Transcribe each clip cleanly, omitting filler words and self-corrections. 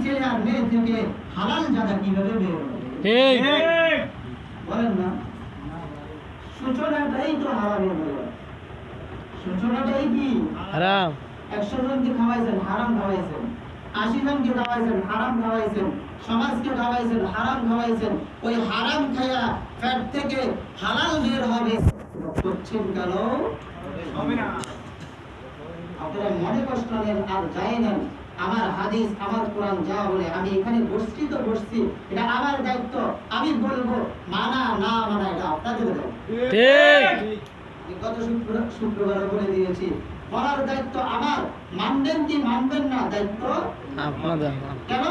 ছেলে আর মেয়ে থেকে হালাল জাদা কিভাবে বের হবে? ঠিক বলেন না, সূচনাটাই তো হারামের হলো। সূচনাটাই কি হারাম 100 জনকে খাওয়াইছেন, হারাম খাওয়াইছেন। 80 জনকে খাওয়াইছেন, হারাম খাওয়াইছেন। সমাজকে খাওয়াইছেন, হারাম খাওয়াইছেন। ওই হারাম খায়া পেট থেকে হালাল বের হবে, করছেন কেন? হবে না। আপনারা মনে কষ্ট নেন আর যাই নেন, আমার হাদিস আমার কোরআন যা বলে, আমি এখানে বসছি তো বসছি, এটা আমার দায়িত্ব। আমি বলবো, মানা না মানা এটা আপনাদের দায়িত্ব। ঠিক গত শুক্রবার বলে দিয়েছি, বলার দায়িত্ব আমার, মানবেন কি মানবেন না দায়িত্ব আপনাদের কেন?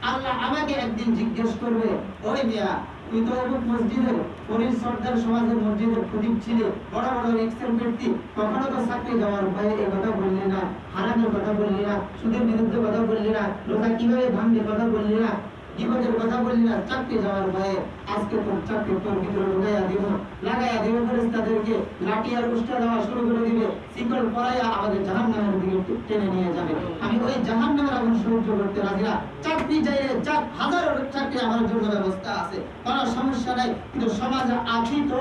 আল্লাহ আমাকে একদিন জিজ্ঞেস করবে, ওই মিয়া তুই তো অমুক মসজিদের পরীর সর্দার সমাজের মসজিদের খতিব ছিলে, বড় বড় এক্সেল ব্যক্তি, কখনো তো চাকরি যাওয়ার ভয়ে এই কথা বললি না, হারামের কথা বললি না, সুদের বিরুদ্ধে কথা বললি না, রোজা কিভাবে ভাঙবে কথা বললি না, বিপদের কথা বললি না, চাকরি যাওয়ার ভয়ে আজকে তোর চাকরি তোর ভিতরে ঢুকাইয়া দিব, লাগাইয়া দিব, ফেরেশতাদেরকে লাঠি আর উষ্টা দেওয়া শুরু করে দিবে, শিকল পরাইয়া আমাদের জাহান্নামের দিকে টেনে নিয়ে যাবে। আমি ওই জাহান্নামের আগুন সহ্য করতে রাজি না। চাকরি চাইলে যাক, হাজারো চাকরি আমার জন্য ব্যবস্থা আছে, কোনো সমস্যা নাই, কিন্তু সমাজে আছি তো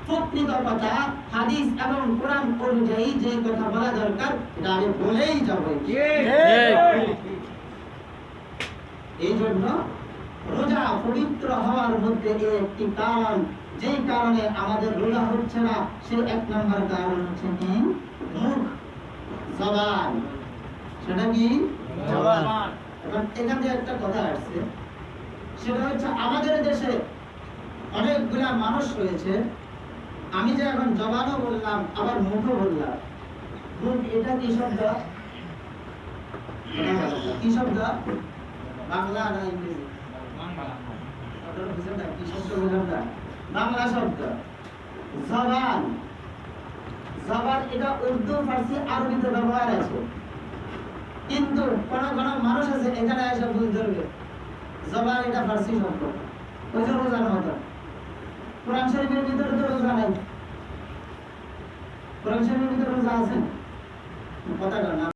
প্রকৃত কথা হাদিস এবং কোরআন অনুযায়ী যে কথা বলা দরকার এটা আমি বলেই যাবো। এই জন্য রোজা পবিত্র হওয়ার মধ্যে একটি কারণ, যেই কারণে আমাদের রোজা হচ্ছে না, সে 1 নম্বর কারণ হচ্ছে কি? মুখ, জবান। সেটা কি? জবান। এখন এখান থেকে একটা কথা আসছে, সেটা হচ্ছে আমাদের দেশে অনেকগুলা মানুষ রয়েছে, আমি যে এখন জবানও বললাম আবার মুখও বললাম, মুখ এটা কি শব্দ? কি শব্দ? বাংলা না ইংরেজি? কি শব্দ বললাম না? বাংলা শব্দ। জবান, জবান এটা উর্দু, ফার্সি, আরবিতে ব্যবহার আছে, কিন্তু কোন কোন মানুষ আছে এখানে এসে ভুল ধরবে, জবান এটা ফার্সি শব্দ, ওই জন্য জানা হতো। কোরআন শরীফের ভিতরে তো রোজা নাই। কোরআন শরীফের ভিতরে রোজা আছে? কথা না